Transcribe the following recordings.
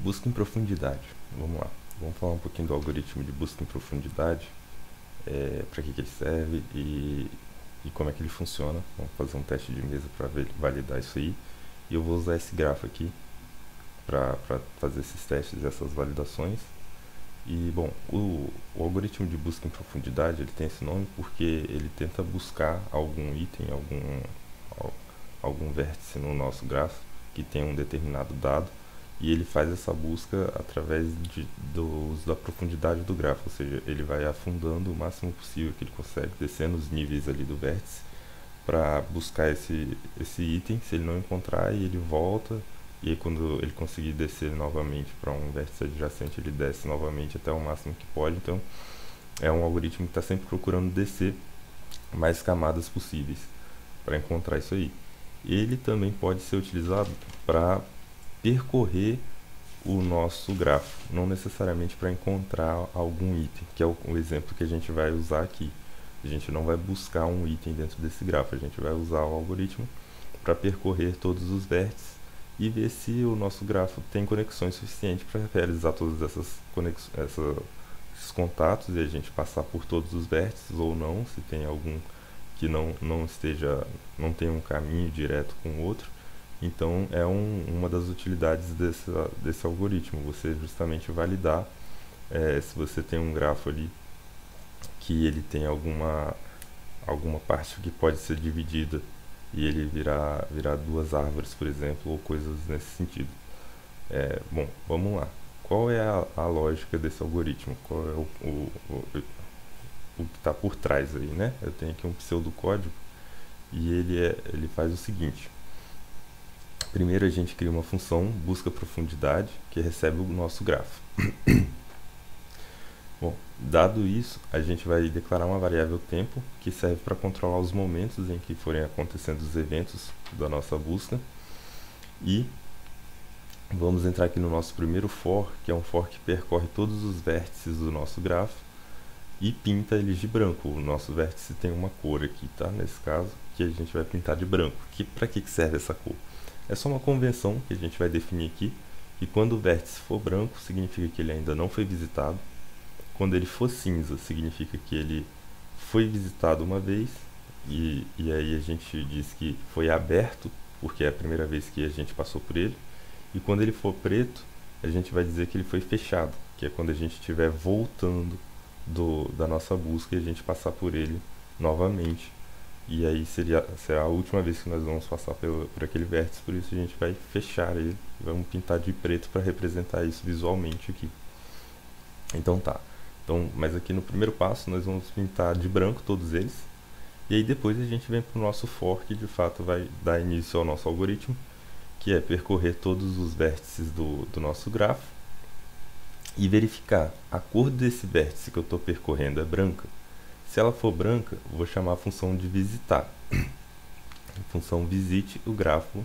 Busca em profundidade. Vamos lá. Vamos falar um pouquinho do algoritmo de busca em profundidade, para que ele serve e como é que ele funciona. Vamos fazer um teste de mesa para validar isso aí. E eu vou usar esse grafo aqui para fazer esses testes e essas validações. E bom, o algoritmo de busca em profundidade ele tem esse nome porque ele tenta buscar algum item, algum vértice no nosso grafo que tem um determinado dado, e ele faz essa busca através do uso da profundidade do grafo, ou seja, ele vai afundando o máximo possível que ele consegue, descendo os níveis ali do vértice para buscar esse item. Se ele não encontrar, ele volta, e aí quando ele conseguir descer novamente para um vértice adjacente, ele desce novamente até o máximo que pode. Então é um algoritmo que está sempre procurando descer mais camadas possíveis para encontrar isso aí. Ele também pode ser utilizado para percorrer o nosso grafo, não necessariamente para encontrar algum item, que é o exemplo que a gente vai usar aqui. A gente não vai buscar um item dentro desse grafo, a gente vai usar o algoritmo para percorrer todos os vértices e ver se o nosso grafo tem conexões suficientes para realizar todas esses contatos e a gente passar por todos os vértices ou não, se tem algum que não tem um caminho direto com o outro. Então é uma das utilidades desse algoritmo, você justamente validar se você tem um grafo ali que ele tem alguma parte que pode ser dividida e ele virar duas árvores, por exemplo, ou coisas nesse sentido. Bom, vamos lá. Qual é a lógica desse algoritmo? Qual é o que está por trás aí, né? Eu tenho aqui um pseudocódigo e ele faz o seguinte. Primeiro a gente cria uma função busca profundidade que recebe o nosso grafo. Bom, dado isso, a gente vai declarar uma variável tempo que serve para controlar os momentos em que forem acontecendo os eventos da nossa busca. E vamos entrar aqui no nosso primeiro for, que é um for que percorre todos os vértices do nosso grafo e pinta eles de branco. O nosso vértice tem uma cor aqui, tá? Nesse caso, que a gente vai pintar de branco. Para que serve essa cor? É só uma convenção que a gente vai definir aqui, que quando o vértice for branco, significa que ele ainda não foi visitado. Quando ele for cinza, significa que ele foi visitado uma vez, e aí a gente diz que foi aberto, porque é a primeira vez que a gente passou por ele. E quando ele for preto, a gente vai dizer que ele foi fechado, que é quando a gente estiver voltando da nossa busca e a gente passar por ele novamente. E aí será a última vez que nós vamos passar por aquele vértice, por isso a gente vai fechar ele, vamos pintar de preto para representar isso visualmente aqui. Então tá. Mas aqui no primeiro passo nós vamos pintar de branco todos eles, e aí depois a gente vem para o nosso for, que de fato vai dar início ao nosso algoritmo, que é percorrer todos os vértices do nosso grafo e verificar a cor desse vértice que eu estou percorrendo é branca. Se ela for branca, eu vou chamar a função de visitar. A função visite o grafo,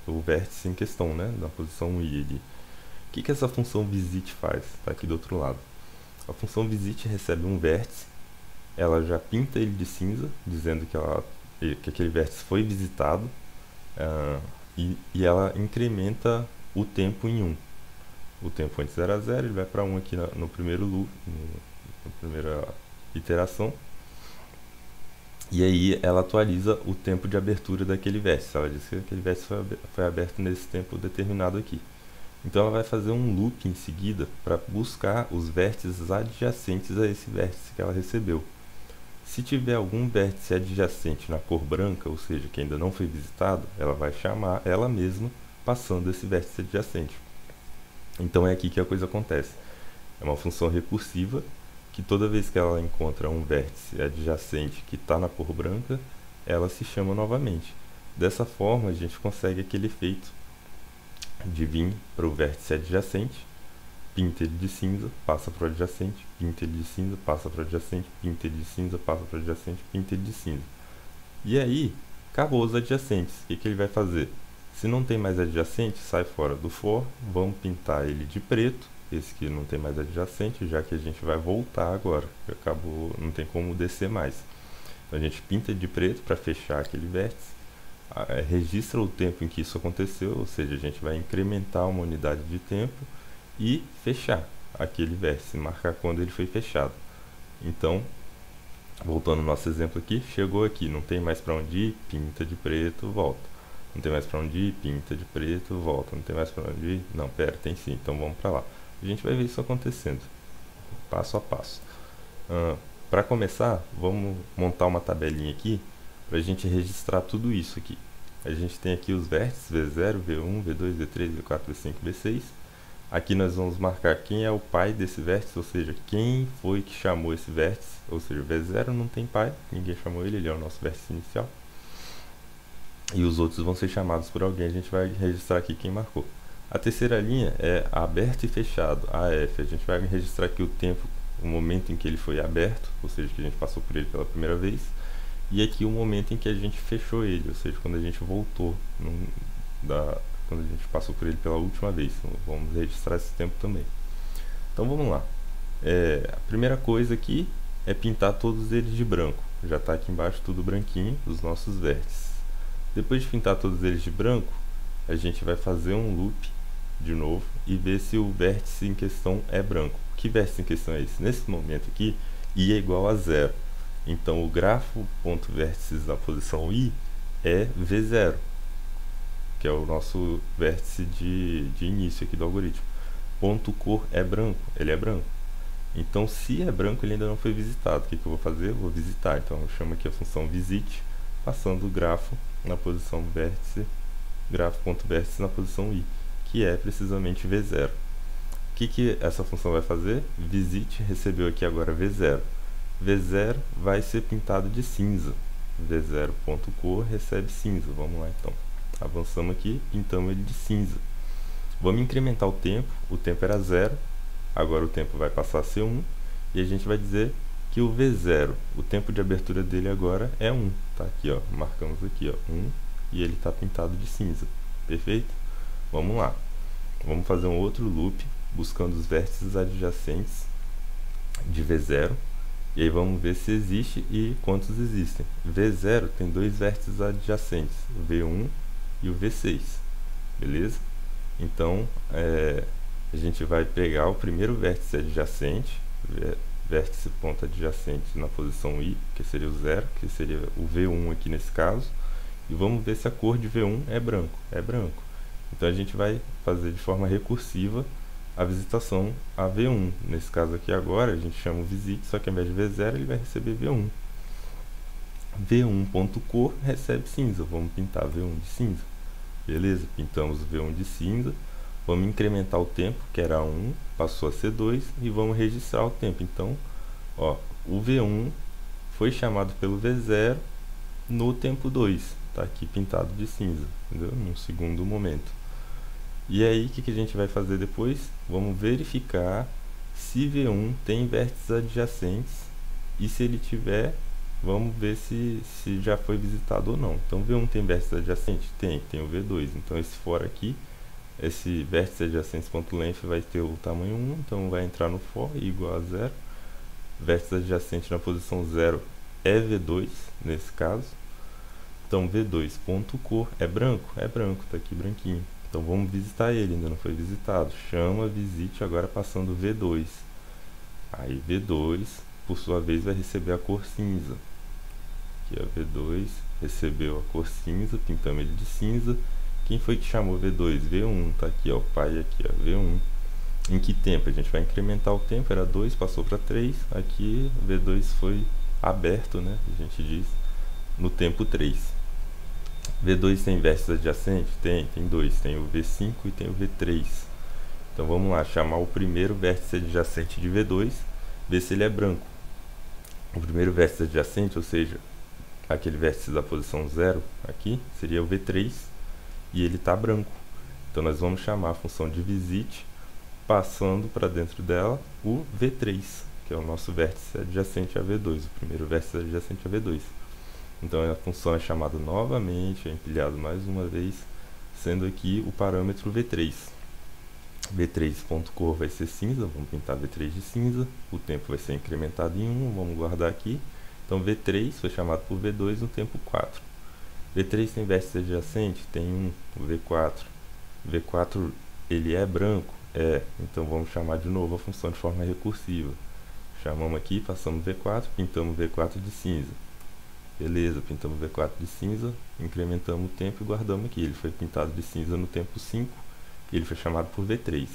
o vértice em questão, né, na posição i ali. O que essa função visite faz? Está aqui do outro lado. A função visite recebe um vértice, ela já pinta ele de cinza, dizendo que aquele vértice foi visitado, e ela incrementa o tempo em 1. O tempo antes era 0, ele vai para 1 aqui no primeiro loop, na primeira iteração. E aí ela atualiza o tempo de abertura daquele vértice. Ela diz que aquele vértice foi aberto nesse tempo determinado aqui. Então ela vai fazer um loop em seguida para buscar os vértices adjacentes a esse vértice que ela recebeu. Se tiver algum vértice adjacente na cor branca, ou seja, que ainda não foi visitado, ela vai chamar ela mesma passando esse vértice adjacente. Então é aqui que a coisa acontece. É uma função recursiva que toda vez que ela encontra um vértice adjacente que está na cor branca, ela se chama novamente. Dessa forma a gente consegue aquele efeito de vir para o vértice adjacente, pinta ele de cinza, passa para o adjacente, pinta ele de cinza, passa para o adjacente, pinta ele de cinza, passa para o adjacente, pinta ele de cinza. E aí, acabou os adjacentes. O que ele vai fazer? Se não tem mais adjacente, sai fora do for, vamos pintar ele de preto, esse que não tem mais adjacente, já que a gente vai voltar agora, acabou, não tem como descer mais. Então a gente pinta de preto para fechar aquele vértice, registra o tempo em que isso aconteceu, ou seja, a gente vai incrementar uma unidade de tempo e fechar aquele vértice, marcar quando ele foi fechado. Então, voltando ao nosso exemplo aqui, chegou aqui, não tem mais para onde ir, pinta de preto, volta. Não tem mais para onde ir, pinta de preto, volta. Não tem mais para onde ir, não, pera, tem sim, então vamos para lá. A gente vai ver isso acontecendo, passo a passo. Para começar, vamos montar uma tabelinha aqui para a gente registrar tudo isso aqui. A gente tem aqui os vértices V0, V1, V2, V3, V4, V5, V6. Aqui nós vamos marcar quem é o pai desse vértice, ou seja, quem foi que chamou esse vértice. Ou seja, V0 não tem pai, ninguém chamou ele, ele é o nosso vértice inicial. E os outros vão ser chamados por alguém, a gente vai registrar aqui quem marcou. A terceira linha é aberto e fechado, AF. A gente vai registrar aqui o tempo, o momento em que ele foi aberto, ou seja, que a gente passou por ele pela primeira vez. E aqui o momento em que a gente fechou ele, ou seja, quando a gente voltou, quando a gente passou por ele pela última vez. Então, vamos registrar esse tempo também. Então vamos lá. A primeira coisa aqui é pintar todos eles de branco. Já está aqui embaixo tudo branquinho, os nossos vértices. Depois de pintar todos eles de branco, a gente vai fazer um loop de novo e ver se o vértice em questão é branco. Que vértice em questão é esse? Nesse momento aqui, I é igual a zero. Então o grafo.vértices na posição I é V0, que é o nosso vértice de início aqui do algoritmo. Ponto cor é branco, ele é branco. Então se é branco, ele ainda não foi visitado. O que eu vou fazer? Eu vou visitar. Então eu chamo aqui a função visit, passando o grafo na posição vértice, grafo.vértice na posição I, que é precisamente V0. O que essa função vai fazer? Visit recebeu aqui agora V0. V0 vai ser pintado de cinza. V0.cor recebe cinza. Vamos lá então. Avançamos aqui, pintamos ele de cinza. Vamos incrementar o tempo era 0, agora o tempo vai passar a ser 1, e a gente vai dizer que o V0, o tempo de abertura dele agora é 1. Tá aqui, ó, marcamos aqui, ó, 1, e ele está pintado de cinza. Perfeito? Vamos lá. Vamos fazer um outro loop, buscando os vértices adjacentes de V0. E aí vamos ver se existe e quantos existem. V0 tem dois vértices adjacentes, o V1 e o V6. Beleza? Então, a gente vai pegar o primeiro vértice adjacente, vértice ponta adjacente na posição I, que seria o 0, que seria o V1 aqui nesse caso. E vamos ver se a cor de V1 é branco. É branco. Então a gente vai fazer de forma recursiva a visitação a V1. Nesse caso aqui agora, a gente chama o visit, só que ao invés de V0, ele vai receber V1. V1.cor recebe cinza. Vamos pintar V1 de cinza. Beleza? Pintamos o V1 de cinza. Vamos incrementar o tempo, que era 1, passou a ser 2, e vamos registrar o tempo. Então, ó, o V1 foi chamado pelo V0 no tempo 2. Está aqui pintado de cinza, entendeu? Num segundo momento. E aí, o que a gente vai fazer depois? Vamos verificar se V1 tem vértices adjacentes, e se ele tiver, vamos ver se já foi visitado ou não. Então, V1 tem vértices adjacentes? Tem o V2. Então, esse fora aqui, esse vértice adjacentes.length vai ter o tamanho 1, então vai entrar no for, igual a 0. Vértice adjacente na posição 0 é V2, nesse caso. Então, V2.cor é branco? É branco, está aqui branquinho. Então vamos visitar ele, ainda não foi visitado. Chama visit, agora passando V2. Aí V2, por sua vez, vai receber a cor cinza. Aqui ó, V2 recebeu a cor cinza, pintamos ele de cinza. Quem foi que chamou V2? V1, tá aqui ó, o pai aqui ó, V1. Em que tempo? A gente vai incrementar o tempo, era 2, passou para 3. Aqui V2 foi aberto, né, a gente diz, no tempo 3. V2 tem vértices adjacentes? Tem dois, tem o V5 e tem o V3. Então vamos lá, chamar o primeiro vértice adjacente de V2, ver se ele é branco. O primeiro vértice adjacente, ou seja, aquele vértice da posição 0 aqui, seria o V3, e ele está branco. Então nós vamos chamar a função de visit, passando para dentro dela o V3, que é o nosso vértice adjacente a V2, o primeiro vértice adjacente a V2. Então a função é chamada novamente, é empilhado mais uma vez, sendo aqui o parâmetro V3. V3.cor vai ser cinza, vamos pintar V3 de cinza, o tempo vai ser incrementado em 1, vamos guardar aqui. Então V3 foi chamado por V2 no tempo 4. V3 tem vértice adjacente? Tem um, o V4. V4 ele é branco? É, então vamos chamar de novo a função de forma recursiva. Chamamos aqui, passamos V4, pintamos V4 de cinza. Beleza, pintamos V4 de cinza, incrementamos o tempo e guardamos aqui. Ele foi pintado de cinza no tempo 5 e ele foi chamado por V3.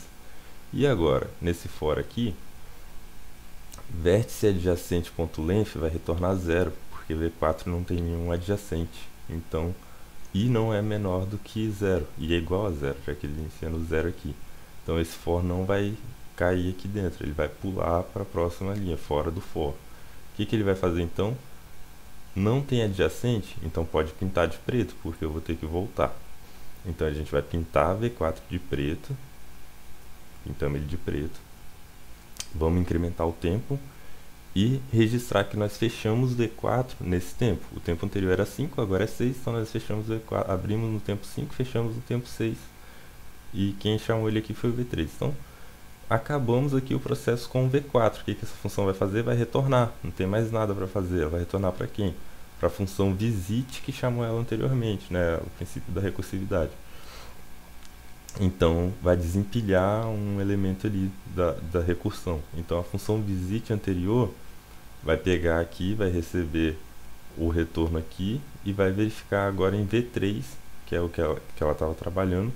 E agora, nesse for aqui, vértice adjacente.length vai retornar 0, porque V4 não tem nenhum adjacente. Então, i não é menor do que 0, i é igual a 0, já que ele inicia no 0 aqui. Então esse for não vai cair aqui dentro, ele vai pular para a próxima linha, fora do for. O que ele vai fazer então? Não tem adjacente, então pode pintar de preto, porque eu vou ter que voltar. Então a gente vai pintar V4 de preto, pintamos ele de preto. Vamos incrementar o tempo e registrar que nós fechamos V4 nesse tempo. O tempo anterior era 5, agora é 6, então nós fechamos V4, abrimos no tempo 5, fechamos no tempo 6. E quem chamou ele aqui foi o V3. Então, acabamos aqui o processo com o V4. O que essa função vai fazer? Vai retornar. Não tem mais nada para fazer. Ela vai retornar para quem? Para a função visit que chamou ela anteriormente, né? O princípio da recursividade. Então, vai desempilhar um elemento ali da recursão. Então, a função visit anterior vai pegar aqui, vai receber o retorno aqui e vai verificar agora em V3, que é o que ela estava trabalhando,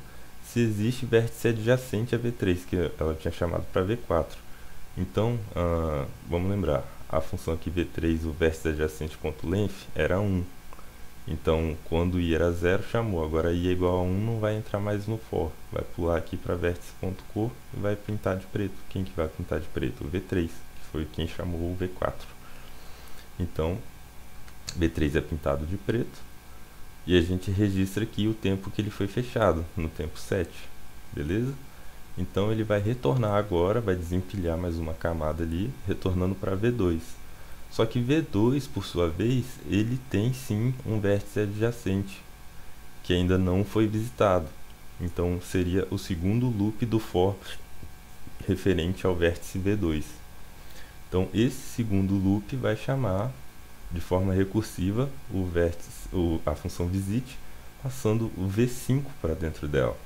se existe vértice adjacente a V3, que ela tinha chamado para V4. Então, vamos lembrar, a função aqui V3, o vértice adjacente.length, era 1. Então, quando i era 0, chamou. Agora i é igual a 1, não vai entrar mais no for. Vai pular aqui para vértice.cor e vai pintar de preto. Quem que vai pintar de preto? O V3, que foi quem chamou o V4. Então, V3 é pintado de preto. E a gente registra aqui o tempo que ele foi fechado, no tempo 7. Beleza? Então, ele vai retornar agora, vai desempilhar mais uma camada ali, retornando para V2. Só que V2, por sua vez, ele tem sim um vértice adjacente, que ainda não foi visitado. Então, seria o segundo loop do for referente ao vértice V2. Então, esse segundo loop vai chamar, de forma recursiva, a função visit, passando o V5 para dentro dela,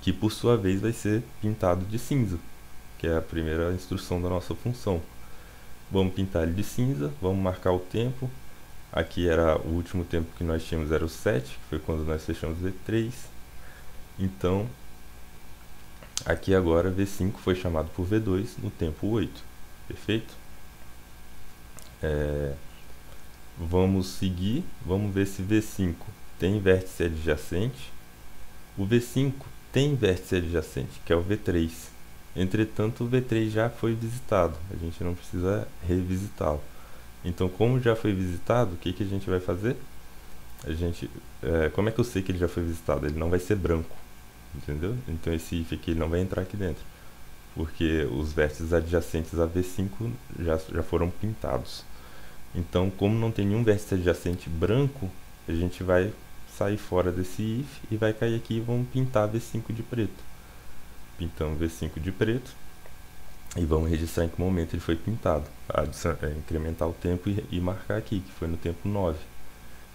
que por sua vez vai ser pintado de cinza, que é a primeira instrução da nossa função. Vamos pintar ele de cinza, vamos marcar o tempo. Aqui era o último tempo que nós tínhamos, era o 7, que foi quando nós fechamos V3. Então, aqui agora V5 foi chamado por V2 no tempo 8. Perfeito? Vamos seguir, vamos ver se V5 tem vértice adjacente. O V5 tem vértice adjacente, que é o V3. Entretanto, o V3 já foi visitado, a gente não precisa revisitá-lo. Então, como já foi visitado, o que a gente vai fazer? Como é que eu sei que ele já foi visitado? Ele não vai ser branco, entendeu? Então, esse if aqui ele não vai entrar aqui dentro, porque os vértices adjacentes a V5 já foram pintados. Então, como não tem nenhum vértice adjacente branco, a gente vai sair fora desse if e vai cair aqui e vamos pintar V5 de preto. Pintamos V5 de preto e vamos registrar em que momento ele foi pintado, incrementar o tempo e marcar aqui, que foi no tempo 9.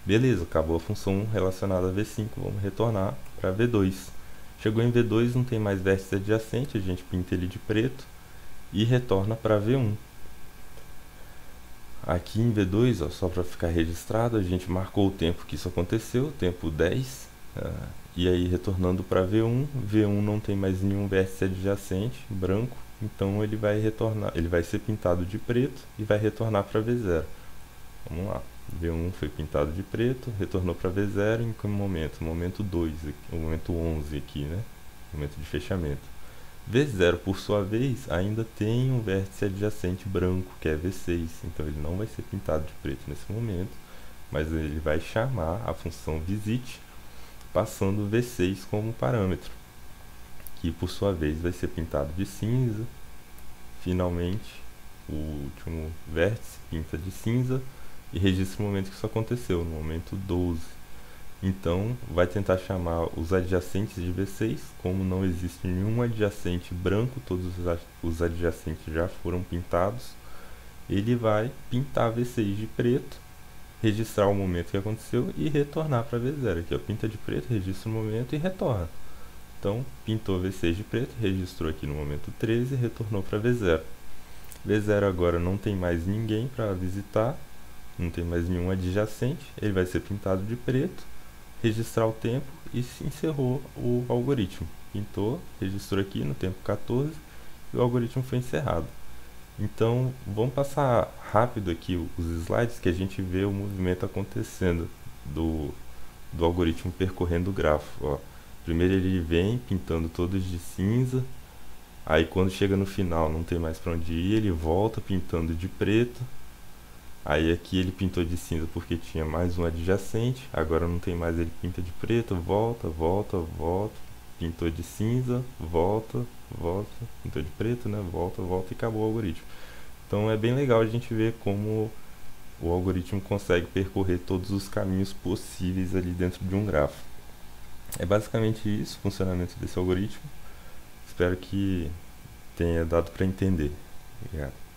Beleza, acabou a função relacionada a V5, vamos retornar para V2. Chegou em V2, não tem mais vértice adjacente, a gente pinta ele de preto e retorna para V1. Aqui em V2, ó, só para ficar registrado, a gente marcou o tempo que isso aconteceu, tempo 10. E aí retornando para V1, V1 não tem mais nenhum vértice adjacente, branco, então ele vai retornar, ele vai ser pintado de preto e vai retornar para V0. Vamos lá, V1 foi pintado de preto, retornou para V0 em que momento? Momento 2, o momento 11 aqui, né? Momento de fechamento. V0, por sua vez, ainda tem um vértice adjacente branco, que é V6, então ele não vai ser pintado de preto nesse momento, mas ele vai chamar a função visit, passando V6 como parâmetro, que por sua vez vai ser pintado de cinza. Finalmente, o último vértice pinta de cinza e registra o momento que isso aconteceu, no momento 12. Então, vai tentar chamar os adjacentes de V6, como não existe nenhum adjacente branco, todos os adjacentes já foram pintados, ele vai pintar V6 de preto registrar o momento que aconteceu e retornar para V0. Aqui, ó, pinta de preto, registra o momento e retorna. Então, pintou V6 de preto, registrou aqui no momento 13 e retornou para V0. V0 agora não tem mais ninguém para visitar, não tem mais nenhum adjacente, ele vai ser pintado de preto, registrar o tempo e se encerrou o algoritmo. Pintou, registrou aqui no tempo 14 e o algoritmo foi encerrado. Então, vamos passar rápido aqui os slides que a gente vê o movimento acontecendo do algoritmo percorrendo o grafo. Ó. Primeiro ele vem pintando todos de cinza, aí quando chega no final não tem mais para onde ir, ele volta pintando de preto. Aí aqui ele pintou de cinza porque tinha mais um adjacente, agora não tem mais, ele pinta de preto, volta, volta, volta, pintou de cinza, volta, volta, pintou de preto, né? Volta, volta e acabou o algoritmo. Então é bem legal a gente ver como o algoritmo consegue percorrer todos os caminhos possíveis ali dentro de um grafo. É basicamente isso, o funcionamento desse algoritmo. Espero que tenha dado para entender. Obrigado.